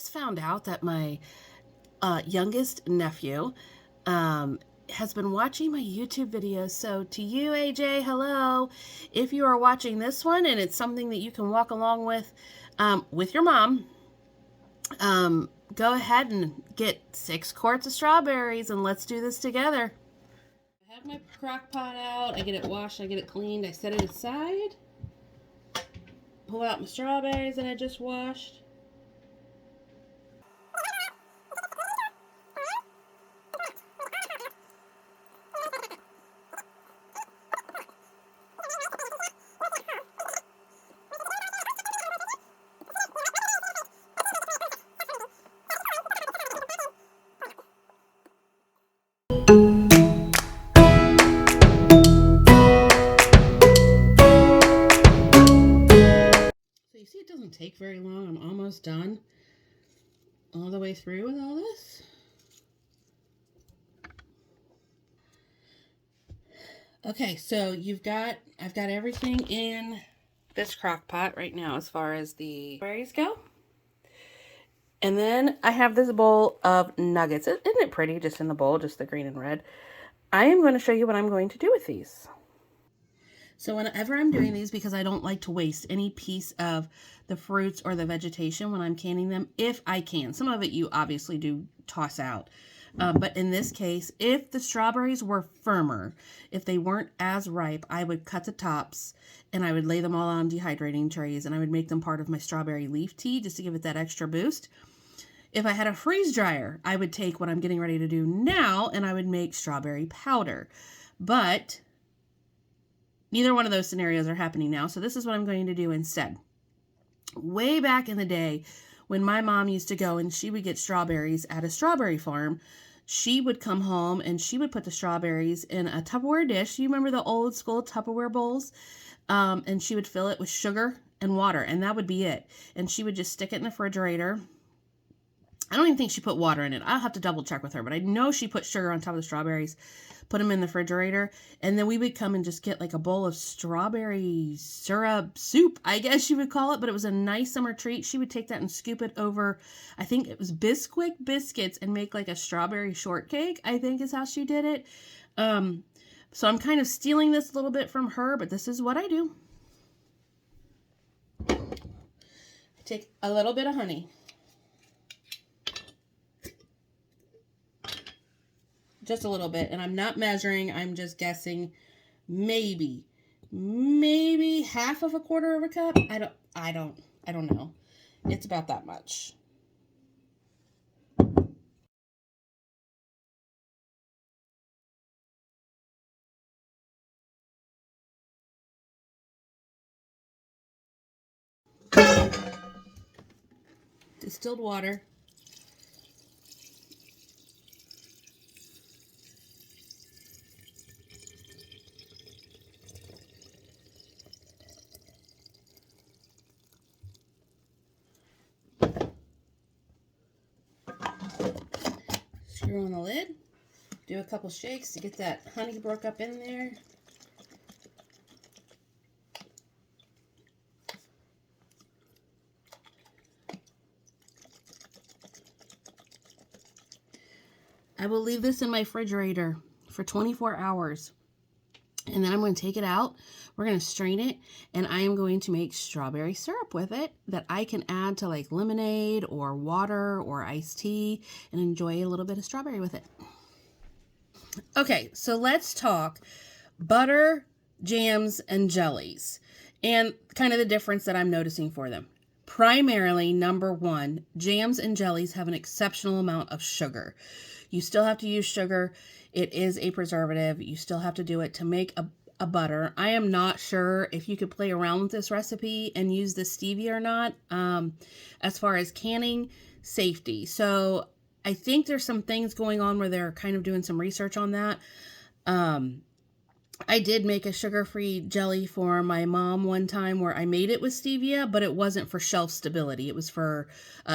just found out that my youngest nephew has been watching my YouTube videos. So to you, AJ, hello. If you are watching this one and it's something that you can walk along with your mom, go ahead and get 6 quarts of strawberries and let's do this together. I have my crock pot out. I get it washed. I get it cleaned. I set it aside. Pull out my strawberries that I just washed. You see, it doesn't take very long. I'm almost done all the way through with all this. Okay, so I've got everything in this crock pot right now as far as the berries go. And then I have this bowl of nuggets. Isn't it pretty just in the bowl, just the green and red? I am going to show you what I'm going to do with these. So whenever I'm doing these, because I don't like to waste any piece of the fruits or the vegetation when I'm canning them, if I can. Some of it you obviously do toss out. But in this case, if the strawberries were firmer, if they weren't as ripe, I would cut the tops and I would lay them all on dehydrating trays and I would make them part of my strawberry leaf tea just to give it that extra boost. If I had a freeze dryer, I would take what I'm getting ready to do now and I would make strawberry powder. But neither one of those scenarios are happening now, so this is what I'm going to do instead. Way back in the day, when my mom used to go and she would get strawberries at a strawberry farm, she would come home and she would put the strawberries in a Tupperware dish. You remember the old school Tupperware bowls? And she would fill it with sugar and water, and that would be it. And she would just stick it in the refrigerator. I don't even think she put water in it. I'll have to double check with her, but I know she put sugar on top of the strawberries, put them in the refrigerator, and then we would come and just get like a bowl of strawberry syrup soup, I guess you would call it, but it was a nice summer treat. She would take that and scoop it over, I think it was Bisquick biscuits, and make like a strawberry shortcake, I think is how she did it. So I'm kind of stealing this a little bit from her, but this is what I do. I take a little bit of honey. Just a little bit, and I'm not measuring, I'm just guessing. Maybe half of a quarter of a cup. I don't know. It's about that much. Distilled water. Screw on the lid. Do a couple shakes to get that honey broke up in there. I will leave this in my refrigerator for 24 hours. And then I'm going to take it out. We're going to strain it. And I am going to make strawberry syrup with it that I can add to like lemonade or water or iced tea and enjoy a little bit of strawberry with it. Okay, so let's talk butter, jams, and jellies and kind of the difference that I'm noticing for them. Primarily, number one, jams and jellies have an exceptional amount of sugar. You still have to use sugar. It is a preservative. You still have to do it to make a butter. I am not sure if you could play around with this recipe and use the stevia or not as far as canning safety. So I think there's some things going on where they're kind of doing some research on that. I did make a sugar-free jelly for my mom one time where I made it with stevia, but it wasn't for shelf stability. It was for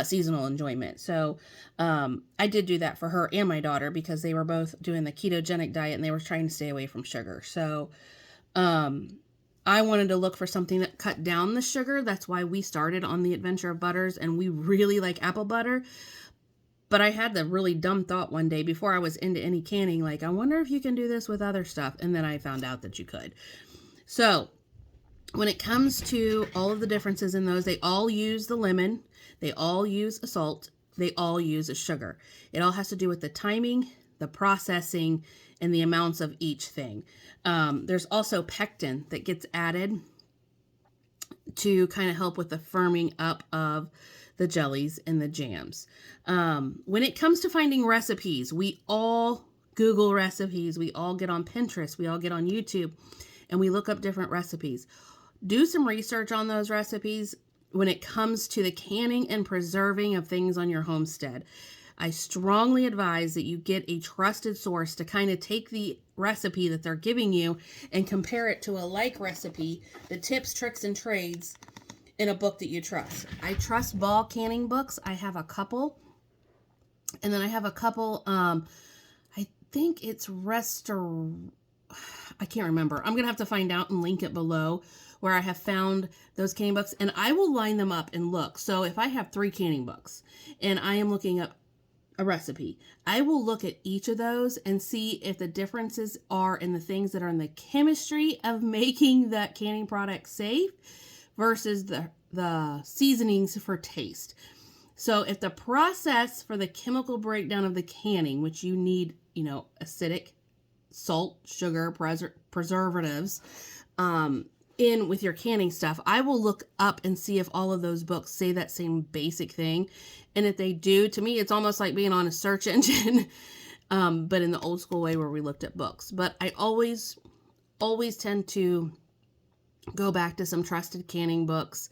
seasonal enjoyment. So I did do that for her and my daughter because they were both doing the ketogenic diet and they were trying to stay away from sugar. So I wanted to look for something that cut down the sugar. That's why we started on the adventure of butters, and we really like apple butter. But I had the really dumb thought one day before I was into any canning, like, I wonder if you can do this with other stuff. And then I found out that you could. So when it comes to all of the differences in those, they all use the lemon, they all use a salt, they all use a sugar. It all has to do with the timing, the processing, and the amounts of each thing. There's also pectin that gets added to kind of help with the firming up of the jellies and the jams. When it comes to finding recipes, we all Google recipes, we all get on Pinterest, we all get on YouTube, and we look up different recipes. Do some research on those recipes when it comes to the canning and preserving of things on your homestead. I strongly advise that you get a trusted source to kind of take the recipe that they're giving you and compare it to a like recipe, the tips, tricks, and trades in a book that you trust. I trust Ball canning books. I have a couple. And then I have a couple, I think it's I can't remember. I'm going to have to find out and link it below where I have found those canning books. And I will line them up and look. So if I have 3 canning books and I am looking up a recipe, I will look at each of those and see if the differences are in the things that are in the chemistry of making that canning product safe versus the seasonings for taste. So if the process for the chemical breakdown of the canning, which you need, acidic, salt, sugar, preservatives, in with your canning stuff, I will look up and see if all of those books say that same basic thing. And if they do, to me, it's almost like being on a search engine, but in the old school way where we looked at books. But I always tend to go back to some trusted canning books.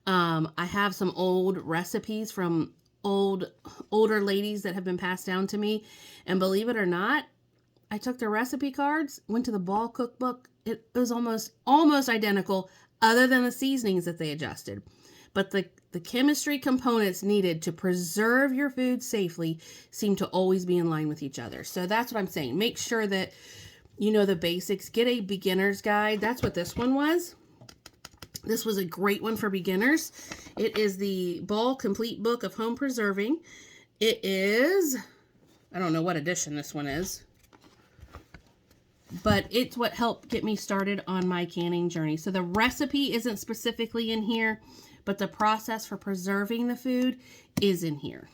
I have some old recipes from older ladies that have been passed down to me. And believe it or not, I took their recipe cards, went to the Ball cookbook. It was almost identical, other than the seasonings that they adjusted. But the chemistry components needed to preserve your food safely seem to always be in line with each other. So that's what I'm saying. Make sure that you know the basics. Get a beginner's guide. That's what this one was. This was a great one for beginners. It is the Ball Complete Book of Home Preserving. It is, I don't know what edition this one is, but it's what helped get me started on my canning journey. So the recipe isn't specifically in here, but the process for preserving the food is in here.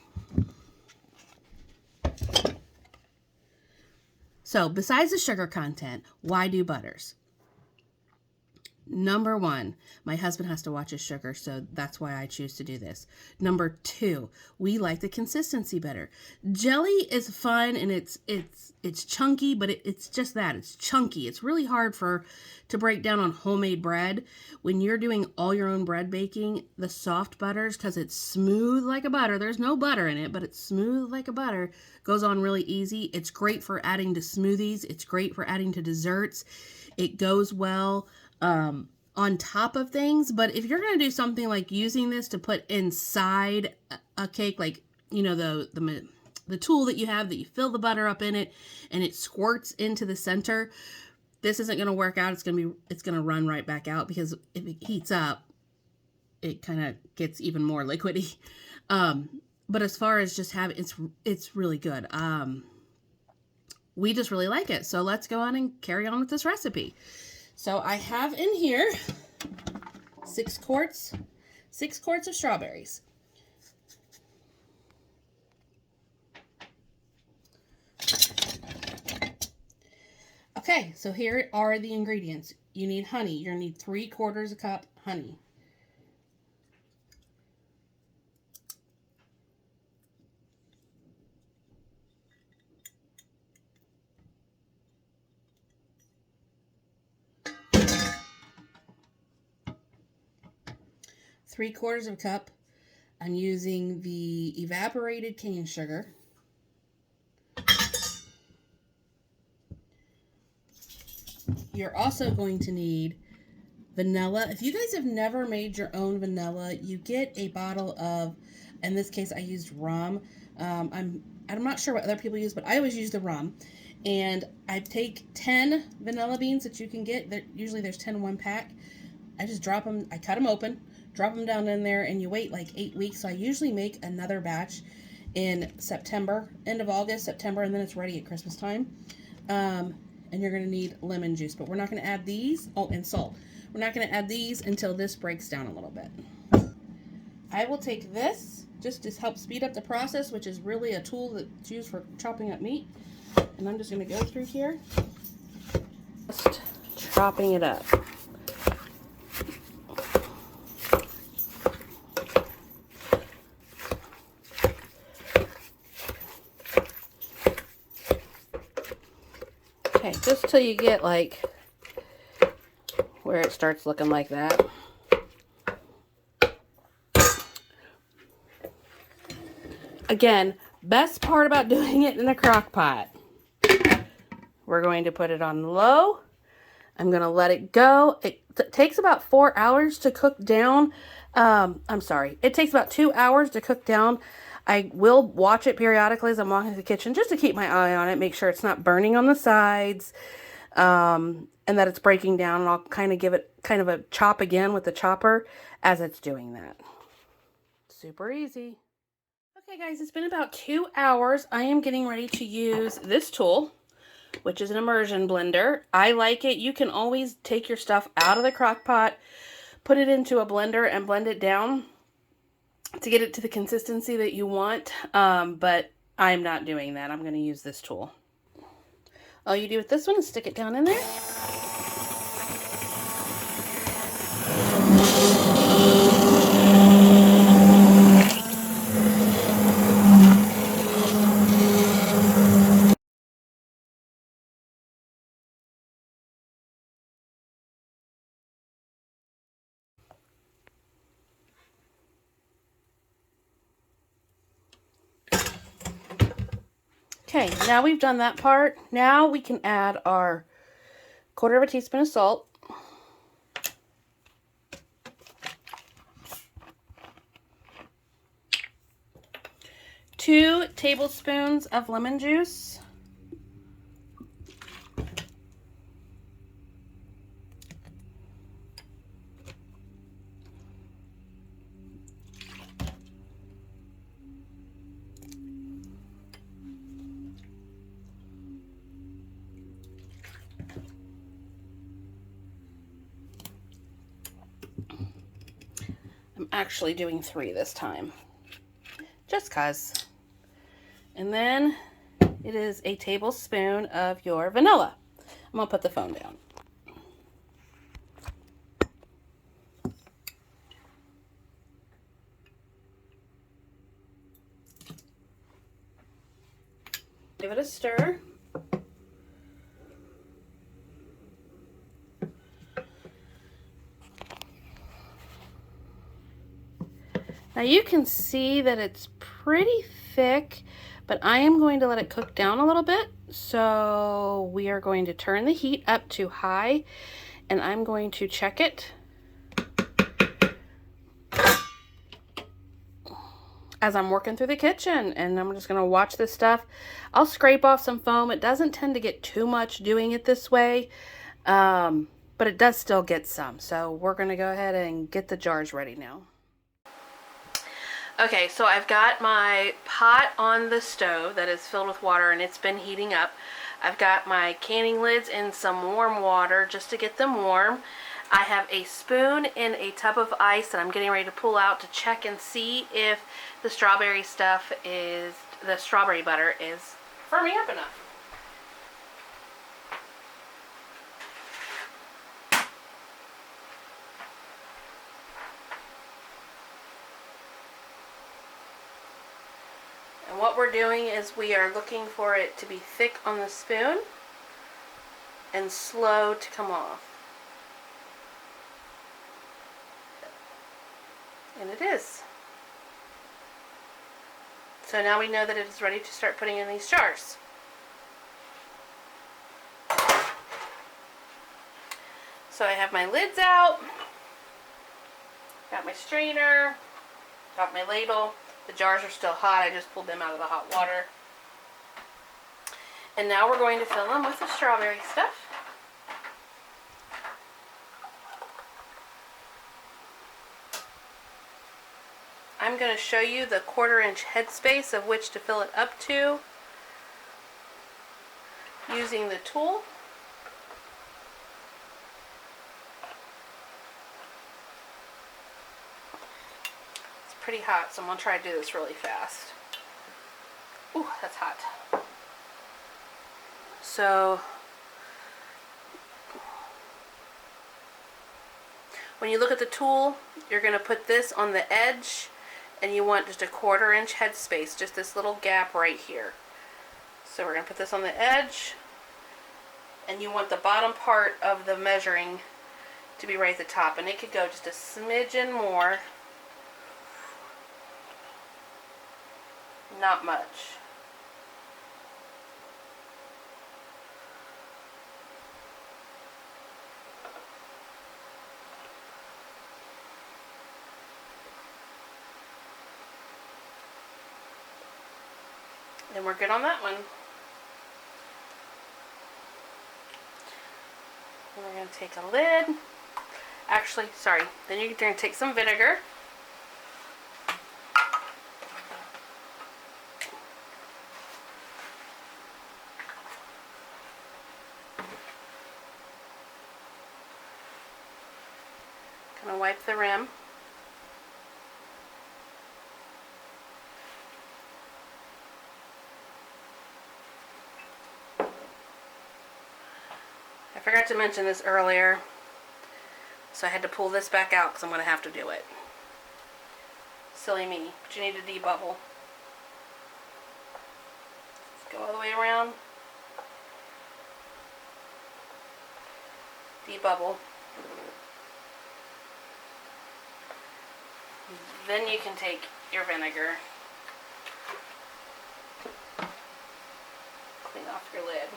So besides the sugar content, why do butters? Number 1, my husband has to watch his sugar, so that's why I choose to do this. Number 2, we like the consistency better. Jelly is fun and it's chunky, but it's just that. It's chunky. It's really hard to break down on homemade bread. When you're doing all your own bread baking, the soft butters, because it's smooth like a butter, there's no butter in it, but it's smooth like a butter, goes on really easy. It's great for adding to smoothies. It's great for adding to desserts. It goes well on top of things. But if you're going to do something like using this to put inside a cake, like, the tool that you have that you fill the butter up in it and it squirts into the center, this isn't going to work out. It's going to run right back out, because if it heats up, it kind of gets even more liquidy. But as far as just having, it's really good. We just really like it. So let's go on and carry on with this recipe. So I have in here 6 quarts of strawberries. Okay, so here are the ingredients. You need honey. You're going to need 3/4 cup honey. Three-quarters of a cup. I'm using the evaporated cane sugar. You're also going to need vanilla. If you guys have never made your own vanilla, you get a bottle of, in this case I used rum. I'm not sure what other people use, but I always use the rum. And I take 10 vanilla beans that you can get. Usually there's 10 in one pack. I just drop them, I cut them open, drop them down in there, and you wait like 8 weeks. So I usually make another batch in September, end of August, September, and then it's ready at Christmas time. And you're going to need lemon juice, but we're not going to add these. Oh, and salt. We're not going to add these until this breaks down a little bit. I will take this just to help speed up the process, which is really a tool that's used for chopping up meat. And I'm just going to go through here, just chopping it up. Okay, just till you get like where it starts looking like that. Again, best part about doing it in a crock pot. We're going to put it on low. I'm going to let it go. It takes about 4 hours to cook down. I'm sorry. It takes about 2 hours to cook down. I will watch it periodically as I'm walking to the kitchen just to keep my eye on it, make sure it's not burning on the sides, and that it's breaking down. And I'll kind of give it kind of a chop again with the chopper as it's doing that. Super easy. Okay guys, it's been about 2 hours. I am getting ready to use this tool, which is an immersion blender. I like it. You can always take your stuff out of the crock pot, put it into a blender and blend it down to get it to the consistency that you want, but I'm not doing that. I'm going to use this tool. All you do with this one is stick it down in there. Okay, now we've done that part. Now we can add our 1/4 teaspoon of salt. 2 tablespoons of lemon juice. I'm actually doing 3 this time, just 'cause. And then it is a tablespoon of your vanilla. I'm gonna put the phone down. Give it a stir. Now you can see that it's pretty thick, but I am going to let it cook down a little bit. So we are going to turn the heat up to high, and I'm going to check it as I'm working through the kitchen, and I'm just gonna watch this stuff. I'll scrape off some foam. It doesn't tend to get too much doing it this way, but it does still get some. So we're gonna go ahead and get the jars ready now. Okay, so I've got my pot on the stove that is filled with water, and it's been heating up. I've got my canning lids in some warm water just to get them warm. I have a spoon in a tub of ice that I'm getting ready to pull out to check and see if the strawberry butter is firming up enough. And what we're doing is we are looking for it to be thick on the spoon and slow to come off. And it is. So now we know that it is ready to start putting in these jars. So I have my lids out, got my strainer, got my ladle. The jars are still hot. I just pulled them out of the hot water. And now we're going to fill them with the strawberry stuff. I'm going to show you the 1/4-inch headspace of which to fill it up to using the tool. It's pretty hot, so I'm going to try to do this really fast. Ooh, that's hot. So when you look at the tool, you're going to put this on the edge, and you want just a 1/4-inch headspace, just this little gap right here. So we're going to put this on the edge, and you want the bottom part of the measuring to be right at the top, and it could go just a smidgen more, not much. Then we're good on that one. And we're going to take a lid. Actually, sorry. Then you're going to take some vinegar. Going to wipe the rim. I forgot to mention this earlier, so I had to pull this back out because I'm going to have to do it. Silly me, but you need to debubble. Let's go all the way around. Debubble. Then you can take your vinegar, clean off your lid.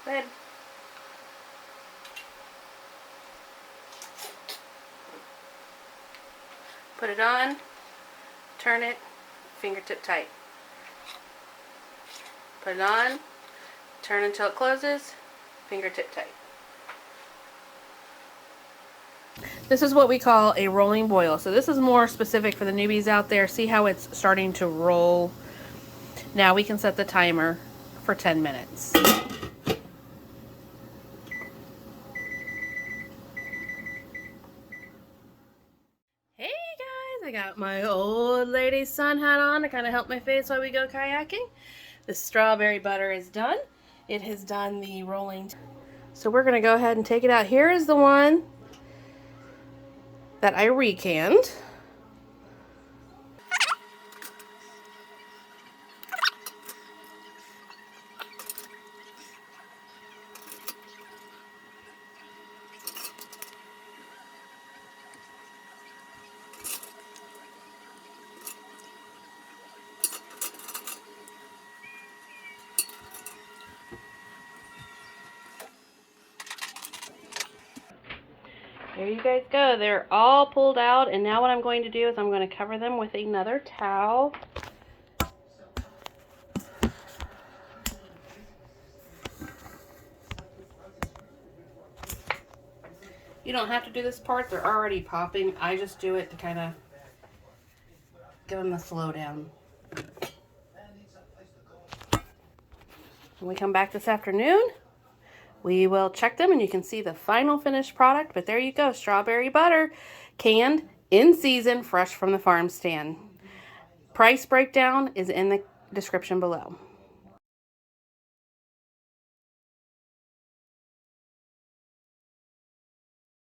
Lid. Put it on, turn it, fingertip tight. Put it on, turn until it closes, fingertip tight. This is what we call a rolling boil. So this is more specific for the newbies out there. See how it's starting to roll? Now we can set the timer for 10 minutes. I got my old lady sun hat on to kind of help my face while we go kayaking. The strawberry butter is done. It has done the rolling. So we're going to go ahead and take it out. Here is the one that I recanned. There you guys go. They're all pulled out, and now what I'm going to do is I'm going to cover them with another towel. You don't have to do this part. They're already popping. I just do it to kind of give them the slow down. When we come back this afternoon, we will check them and you can see the final finished product. But there you go, strawberry butter, canned, in season, fresh from the farm stand. Price breakdown is in the description below.